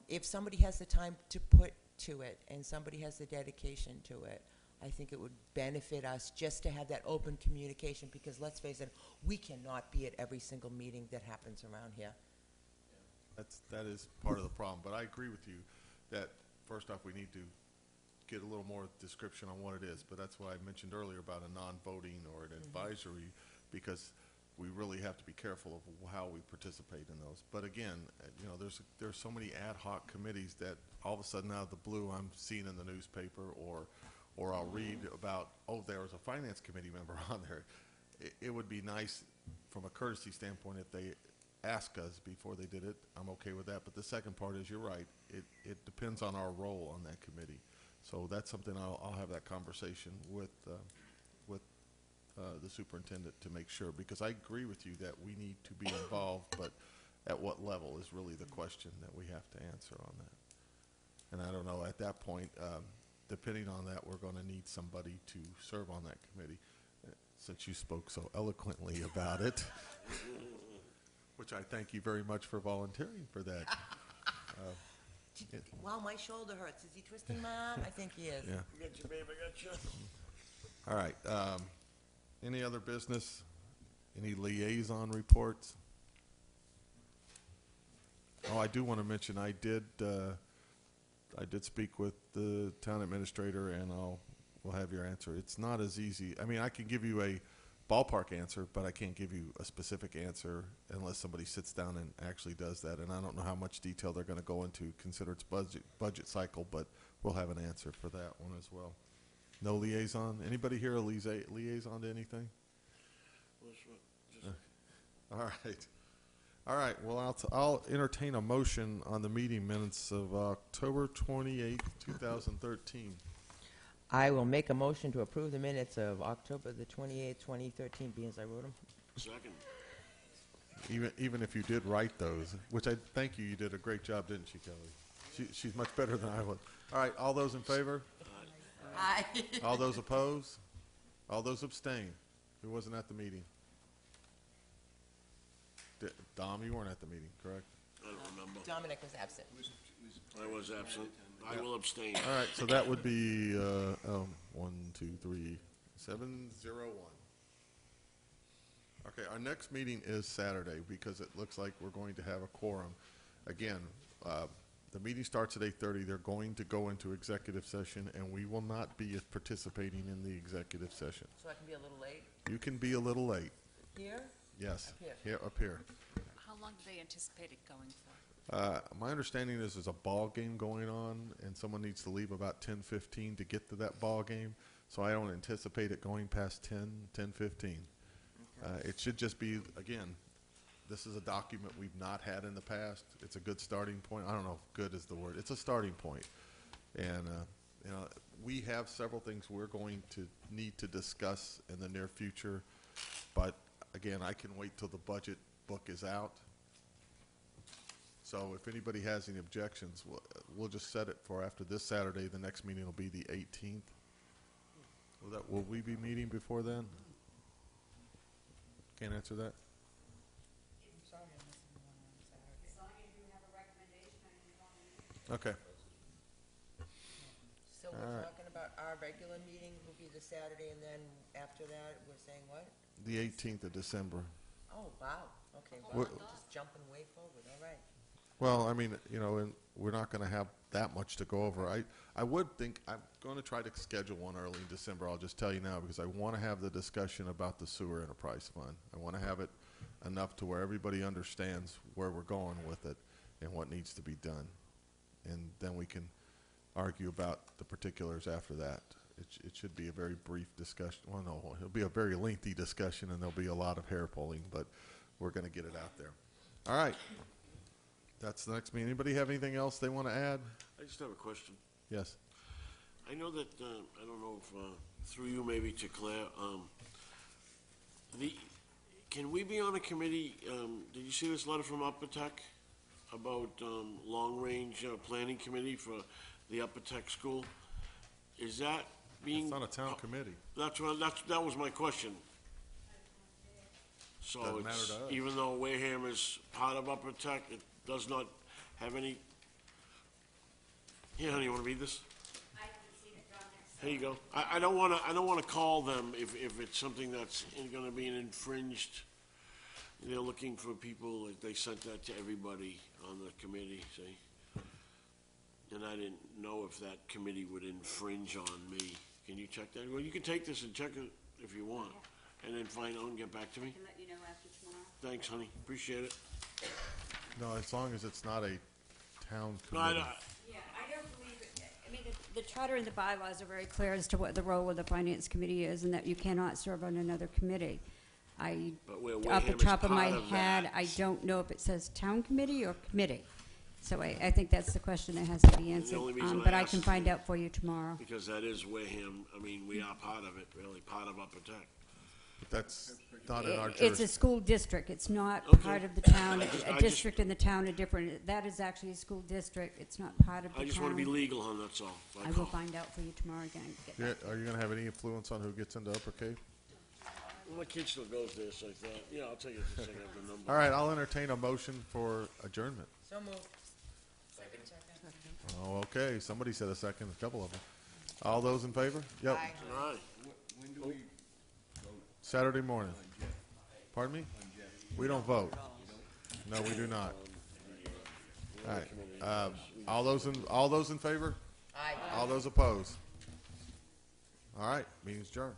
If somebody has the time to put to it and somebody has the dedication to it, I think it would benefit us just to have that open communication, because let's face it, we cannot be at every single meeting that happens around here. That is part of the problem, but I agree with you that first off we need to get a little more description on what it is, but that's why I mentioned earlier about a non-voting or an advisory, because we really have to be careful of how we participate in those. But again, you know, there's so many ad hoc committees that all of a sudden out of the blue I'm seeing in the newspaper, or I'll read about, oh, there was a finance committee member on there. It would be nice from a courtesy standpoint if they ask us before they did it. I'm okay with that. But the second part is, you're right, it depends on our role on that committee. So that's something I'll have that conversation with the superintendent to make sure, because I agree with you that we need to be involved, but at what level is really the question that we have to answer on that. And I don't know, at that point, depending on that, we're going to need somebody to serve on that committee, since you spoke so eloquently about it, which I thank you very much for volunteering for that. Wow, my shoulder hurts. Is he twisting, Mom? I think he is. Yeah. I got you, babe, I got you. All right. Any other business? Any liaison reports? Oh, I do want to mention I did speak with the town administrator, and we'll have your answer. It's not as easy. I mean, I can give you a ballpark answer, but I can't give you a specific answer unless somebody sits down and actually does that. And I don't know how much detail they're going to go into, consider it's budget cycle, but we'll have an answer for that one as well. No liaison? Anybody here a liaison to anything? All right. All right. Well, I'll entertain a motion on the meeting minutes of October 28th, 2013. I will make a motion to approve the minutes of October the 28th, 2013, being as I wrote them. Second. Even if you did write those, which I thank you, you did a great job, didn't she, Kelly? She's much better than I was. All right. All those in favor? Aye. All those opposed? All those abstain? Who wasn't at the meeting? Dom, you weren't at the meeting, correct? I don't remember. Dominic was absent. I was absent. I will abstain. All right, so that would be 1, 2, 3, 7, 0, 1. Okay, our next meeting is Saturday because it looks like we're going to have a quorum. Again, the meeting starts at 8:30. They're going to go into executive session, and we will not be participating in the executive session. So I can be a little late. You can be a little late. Here? Yes. Up here. Here, up here. How long do they anticipate it going for? My understanding is there's a ball game going on, and someone needs to leave about 10:15 to get to that ball game. So I don't anticipate it going past 10:15. It should just be, again, this is a document we've not had in the past. It's a good starting point. I don't know if good is the word. It's a starting point. And, you know, we have several things we're going to need to discuss in the near future. But, again, I can wait till the budget book is out. So if anybody has any objections, we'll just set it for after this Saturday. The next meeting will be the 18th. Will we be meeting before then? Can't answer that? Okay. So All we're right. talking about our regular meeting will be the Saturday, and then after that, we're saying what? The 18th of December. Oh, wow. Okay, What- wow. Just jumping way forward. All right. Well, I mean, you know, and we're not going to have that much to go over. I would think I'm going to try to schedule one early in December. I'll just tell you now because I want to have the discussion about the sewer enterprise fund. I want to have it enough to where everybody understands where we're going with it and what needs to be done. And then we can argue about the particulars after that. It should be a very brief discussion. Well, no, it'll be a very lengthy discussion, and there'll be a lot of hair pulling, but we're going to get it out there. All right. That's the next meeting. Anybody have anything else they want to add? I just have a question. Yes. I know that, I don't know if, through you maybe to Claire, can we be on a committee, did you see this letter from Upper Tech about, long-range, planning committee for the Upper Tech school? Is that being? It's not a town committee. That was my question. So Doesn't matter it's, to us. even though Wareham is part of Upper Tech, it does not have any. Here, honey, you wanna read this? I haven't seen it, John, next. Here you go. I don't wanna call them if it's something that's gonna be an infringed. They're looking for people, like they sent that to everybody on the committee, see? And I didn't know if that committee would infringe on me. Can you check that? Well, you can take this and check it if you want, and then find out and get back to me. Can let you know after tomorrow. Thanks, honey, appreciate it. No, as long as it's not a town No, I committee. don't, Yeah, I don't believe it. I mean, the charter and the bylaws are very clear as to what the role of the finance committee is and that you cannot serve on another committee. but where Off the Wareham is top of my part of head, that. I don't know if it says town committee or committee. So I think that's the question that has to be answered. only reason But I I can asked- find out for you tomorrow. Because that is Wareham, I mean, we are part of it, really, part of Upper Tech. But that's not in our It's a jurisdiction. school district. It's not Okay. part of the town. I A just- district and the town are different. That is actually a school district. It's not part of the town. I just wanna be legal, hon, that's all. I will find out for you tomorrow again. and get Yeah, back. are you gonna have any influence on who gets into Upper Cape? Well, my kid still goes there, so I thought, yeah, I'll tell you in a second, I have the number. All right, I'll entertain a motion for adjournment. So moved. Oh, okay, somebody said a second, a couple of them. All those in favor? Yep, Aye. All right. Saturday morning. Pardon me? We don't vote. No, we do not. All right, all those in favor? Aye. All those opposed? All right, meeting's adjourned.